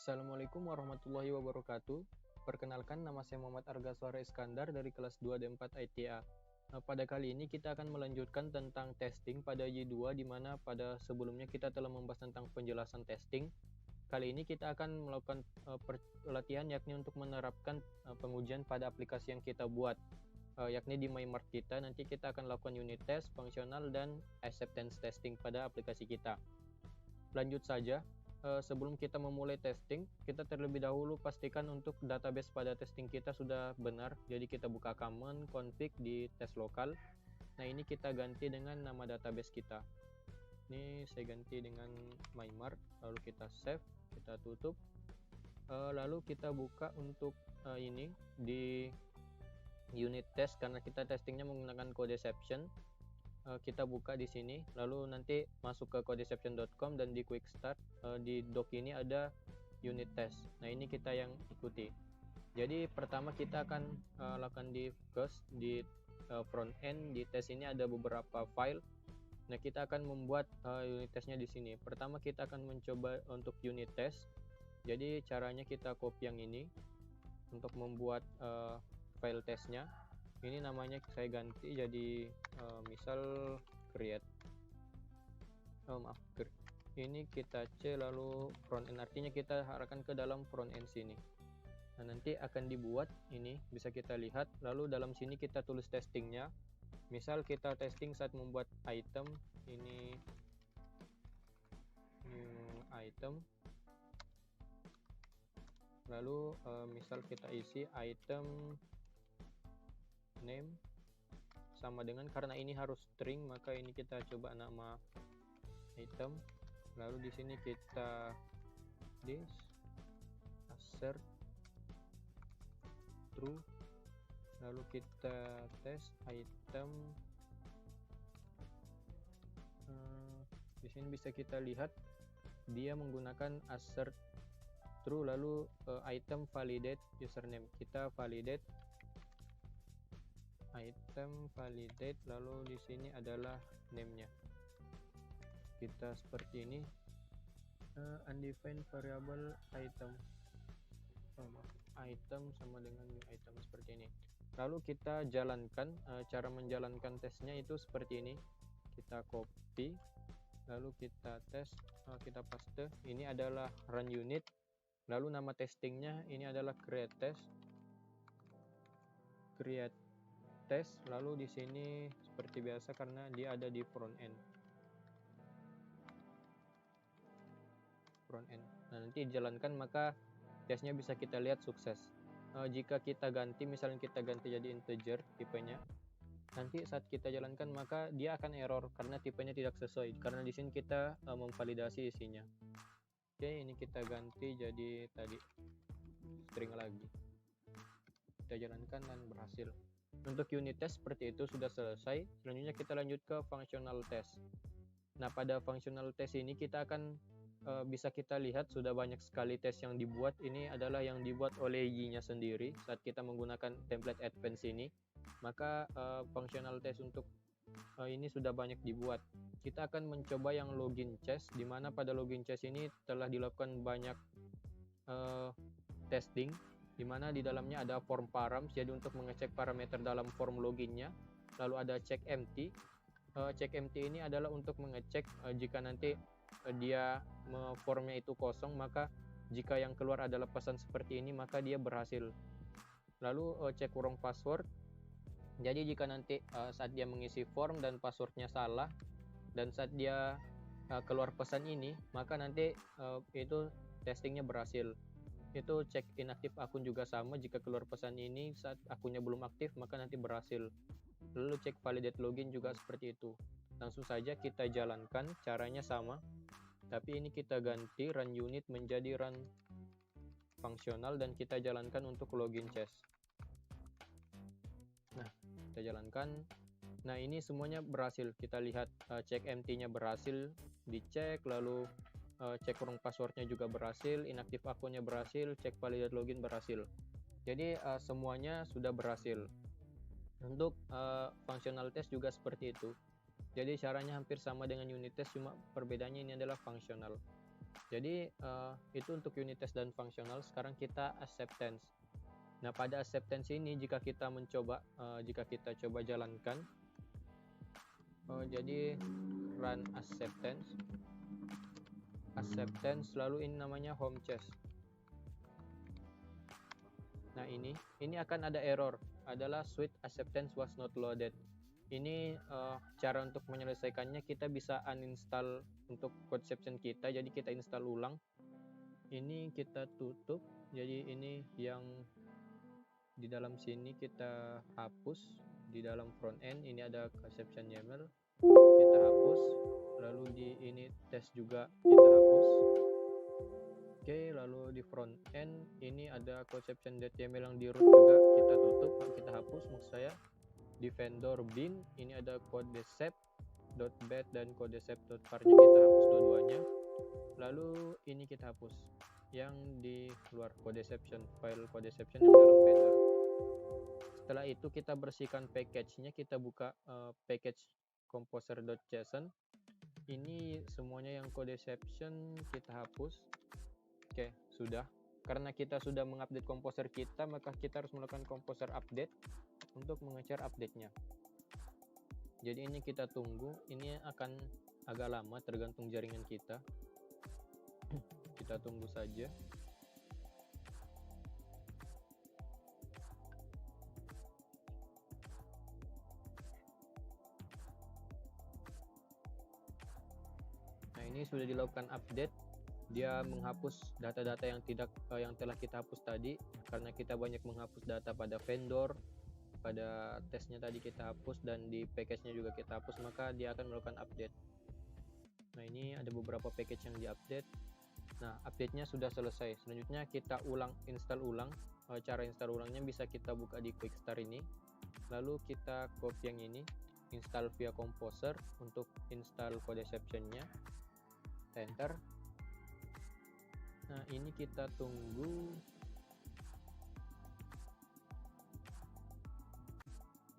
Assalamualaikum warahmatullahi wabarakatuh. Perkenalkan, nama saya Muhammad Argaswara Iskandar dari kelas 2 D4 ITA. Pada kali ini kita akan melanjutkan tentang testing pada Y2, di mana pada sebelumnya kita telah membahas tentang penjelasan testing. Kali ini kita akan melakukan pelatihan yakni untuk menerapkan pengujian pada aplikasi yang kita buat, yakni di MyMart kita. Nanti kita akan lakukan unit test, fungsional, dan acceptance testing pada aplikasi kita. Lanjut saja. Sebelum kita memulai testing, kita terlebih dahulu pastikan untuk database pada testing kita sudah benar. Jadi kita buka command config di test lokal. Nah, ini kita ganti dengan nama database kita. Ini saya ganti dengan MyMart, lalu kita save, kita tutup. Lalu kita buka untuk ini di unit test, karena kita testingnya menggunakan Codeception. Kita buka di sini, lalu nanti masuk ke codeception.com dan di quick start di dock ini ada unit test. Nah, ini kita yang ikuti. Jadi pertama kita akan lakukan di first di front end. Di test ini ada beberapa file. Nah, kita akan membuat unit testnya di sini. Pertama kita akan mencoba untuk unit test. Jadi caranya kita copy yang ini untuk membuat file testnya. Ini namanya saya ganti jadi misal create. Ini kita C lalu front end, artinya kita arahkan ke dalam front end sini. Nah, nanti akan dibuat ini, bisa kita lihat. Lalu dalam sini kita tulis testingnya. Misal kita testing saat membuat item, ini new item. Lalu misal kita isi item name sama dengan, karena ini harus string maka ini kita coba nama item. Lalu di sini kita this assert true, lalu kita test item. Di sini bisa kita lihat dia menggunakan assert true, lalu item validate username, kita validate item validate, lalu di sini adalah name-nya. Kita seperti ini, undefined variable item, item sama dengan new item, seperti ini. Lalu kita jalankan. Cara menjalankan tesnya itu seperti ini. Kita copy, lalu kita tes, kita paste. Ini adalah run unit. Lalu nama testingnya ini adalah create test, lalu di sini seperti biasa karena dia ada di front end. Nah, nanti dijalankan maka tesnya bisa kita lihat sukses. Jika kita ganti, misalnya kita ganti jadi integer tipenya, nanti saat kita jalankan maka dia akan error karena tipenya tidak sesuai, karena di sini kita memvalidasi isinya. Oke, ini kita ganti jadi tadi string lagi. Kita jalankan dan berhasil. Untuk unit test seperti itu sudah selesai. Selanjutnya kita lanjut ke functional test. Nah, pada functional test ini kita akan bisa kita lihat sudah banyak sekali tes yang dibuat. Ini adalah yang dibuat oleh Y-nya sendiri saat kita menggunakan template advance ini. Maka functional test untuk ini sudah banyak dibuat. Kita akan mencoba yang login chest, di mana pada login chest ini telah dilakukan banyak testing, di mana di dalamnya ada form params, jadi untuk mengecek parameter dalam form loginnya. Lalu ada check empty. Check empty ini adalah untuk mengecek jika nanti dia formnya itu kosong, maka jika yang keluar adalah pesan seperti ini maka dia berhasil. Lalu check kurung password. Jadi jika nanti saat dia mengisi form dan passwordnya salah dan saat dia keluar pesan ini, maka nanti itu testingnya berhasil. Itu cek inaktif akun juga sama, jika keluar pesan ini saat akunnya belum aktif maka nanti berhasil. Lalu cek validate login juga seperti itu. Langsung saja kita jalankan, caranya sama, tapi ini kita ganti run unit menjadi run fungsional dan kita jalankan untuk login chest. Nah, kita jalankan. Nah, ini semuanya berhasil. Kita lihat cek empty-nya berhasil dicek, lalu cek kurung passwordnya juga berhasil, inaktif akunnya berhasil, cek validate login berhasil. Jadi semuanya sudah berhasil. Untuk functional test juga seperti itu. Jadi caranya hampir sama dengan unit test, cuma perbedaannya ini adalah fungsional. Jadi itu untuk unit test dan fungsional. Sekarang kita acceptance. Nah, pada acceptance ini jika kita coba jalankan, jadi run acceptance, lalu ini namanya home chest. Nah, ini akan ada error, adalah switch acceptance was not loaded. Ini cara untuk menyelesaikannya, kita bisa uninstall untuk Codeception kita, jadi kita install ulang. Ini kita tutup, jadi ini yang di dalam sini kita hapus. Di dalam front end ini ada Codeception YAML, kita hapus. Lalu di ini test juga kita hapus. Oke, lalu di front end ini ada Codeception.yaml yang di root juga kita tutup, kita hapus maksud saya. Di vendor bin ini ada codecep.bat dan codecep.var-nya kita hapus dua-duanya. Lalu ini kita hapus yang di luar Codeception, file Codeception yang dalam vendor. Setelah itu kita bersihkan package-nya, kita buka package composer.json. Ini semuanya yang Codeception kita hapus. Oke, sudah. Karena kita sudah mengupdate komposer kita, maka kita harus melakukan komposer update untuk mengejar update-nya. Jadi ini kita tunggu, ini akan agak lama tergantung jaringan kita. Kita tunggu saja. Nah, ini sudah dilakukan update. Dia menghapus data-data yang telah kita hapus tadi, karena kita banyak menghapus data pada vendor, pada tesnya tadi kita hapus, dan di package-nya juga kita hapus, maka dia akan melakukan update. Nah, ini ada beberapa package yang diupdate. Nah, update-nya sudah selesai. Selanjutnya kita install ulang. Cara install ulangnya bisa kita buka di quick start ini, lalu kita copy yang ini, install via composer untuk install Codeception-nya, enter. Nah, ini kita tunggu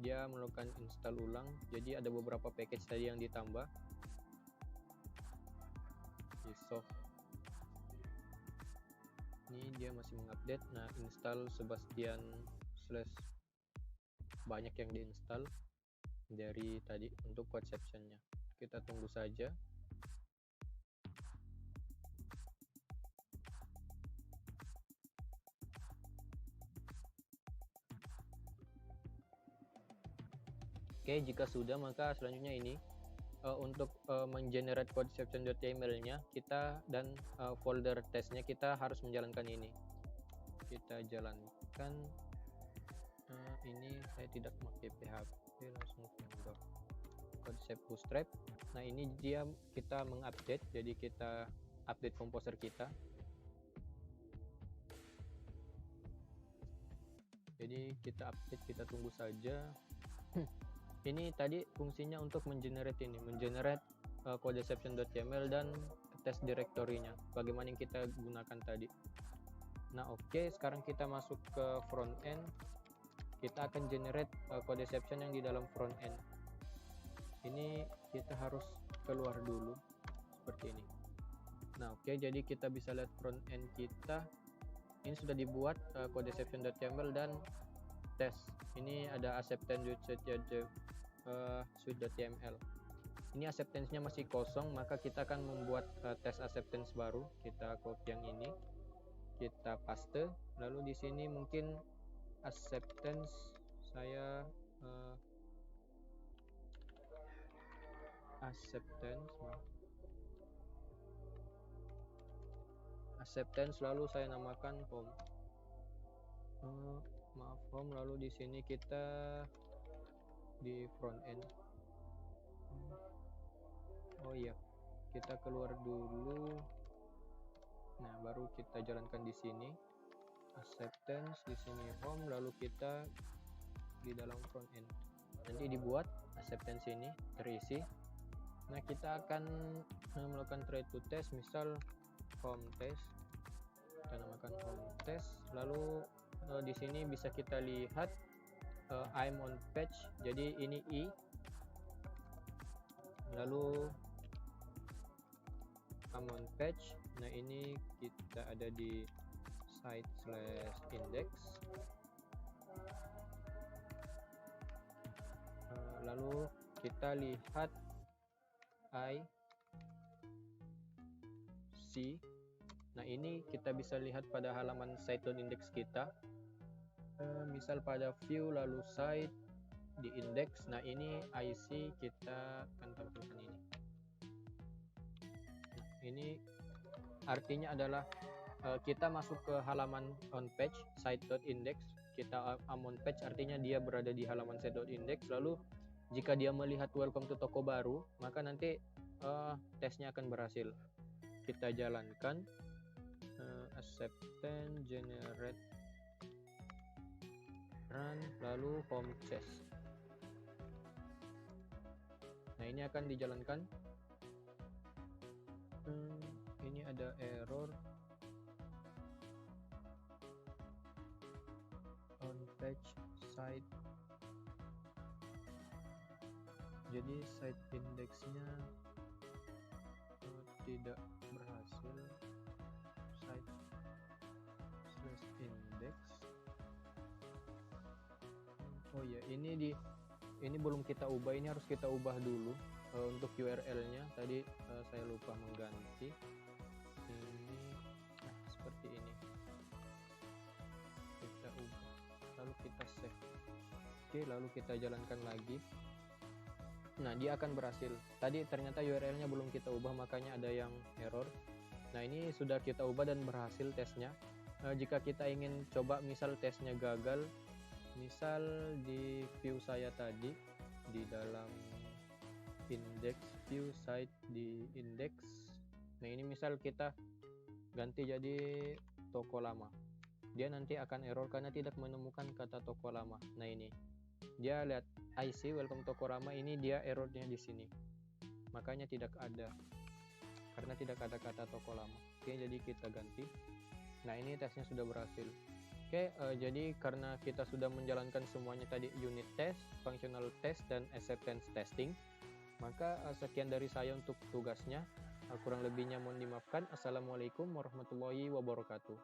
dia melakukan install ulang. Jadi ada beberapa package tadi yang ditambah. Ini dia masih mengupdate. Nah, install Sebastian / banyak yang diinstal dari tadi untuk Codeception-nya. Kita tunggu saja. Oke, jika sudah, maka selanjutnya ini untuk mengenerate Codeception.yaml-nya kita dan folder testnya kita harus menjalankan ini. Kita jalankan. Ini saya tidak pakai PHP, langsung vendor Codecep Bootstrap. Nah, ini dia kita mengupdate, jadi kita update komposer kita. Jadi kita update, kita tunggu saja. Ini tadi fungsinya untuk mengenerate Codeception.yaml dan test directory-nya, bagaimana yang kita gunakan tadi. Nah, oke, sekarang kita masuk ke front end. Kita akan generate Codeception yang di dalam front end. Ini kita harus keluar dulu seperti ini. Nah, oke, jadi kita bisa lihat front end kita. Ini sudah dibuat Codeception.yaml dan test. Ini ada acceptance.switch.yml. Ini acceptance-nya masih kosong, maka kita akan membuat test acceptance baru. Kita copy yang ini, kita paste. Lalu di sini mungkin acceptance acceptance lalu saya namakan home. Home, lalu di sini kita di front end. Oh iya, kita keluar dulu. Nah, baru kita jalankan di sini acceptance, di sini home, lalu kita di dalam front end. Nanti dibuat acceptance ini terisi. Nah, kita akan melakukan try to test, misal home test. Kita namakan home test. Lalu di sini bisa kita lihat I'm on page, jadi ini I, lalu I'm on page, Nah, ini kita ada di site/index. Lalu kita lihat IC. Nah, ini kita bisa lihat pada halaman site.index kita. Misal pada view lalu site di index. Nah, ini IC kita akan tampilkan ini. Nah, ini artinya adalah kita masuk ke halaman on page site.index. Kita on page artinya dia berada di halaman site.index. Lalu jika dia melihat welcome to toko baru, maka nanti tesnya akan berhasil. Kita jalankan acceptance, generate, run, lalu home chest. Nah, ini akan dijalankan. Ini ada error on page site. Jadi site indexnya tidak berhasil. Site/index. Oh ya, ini belum kita ubah. Ini harus kita ubah dulu untuk URL-nya. Tadi saya lupa mengganti. Ini seperti ini. Kita ubah. Lalu kita save. Oke, lalu kita jalankan lagi. Nah, dia akan berhasil. Tadi ternyata URL-nya belum kita ubah, makanya ada yang error. Nah, ini sudah kita ubah dan berhasil tesnya. Jika kita ingin coba misal tesnya gagal, misal di view saya tadi di dalam index view site di index. Nah, ini misal kita ganti jadi toko lama. Dia nanti akan error karena tidak menemukan kata toko lama. Nah, ini dia lihat IC welcome toko lama, ini dia errornya di sini. Makanya tidak ada. Karena tidak ada kata toko lama. Oke, jadi kita ganti. Nah, ini tesnya sudah berhasil. Oke, jadi karena kita sudah menjalankan semuanya tadi, unit test, functional test, dan acceptance testing, maka sekian dari saya untuk tugasnya. Kurang lebihnya mohon dimaafkan. Assalamualaikum warahmatullahi wabarakatuh.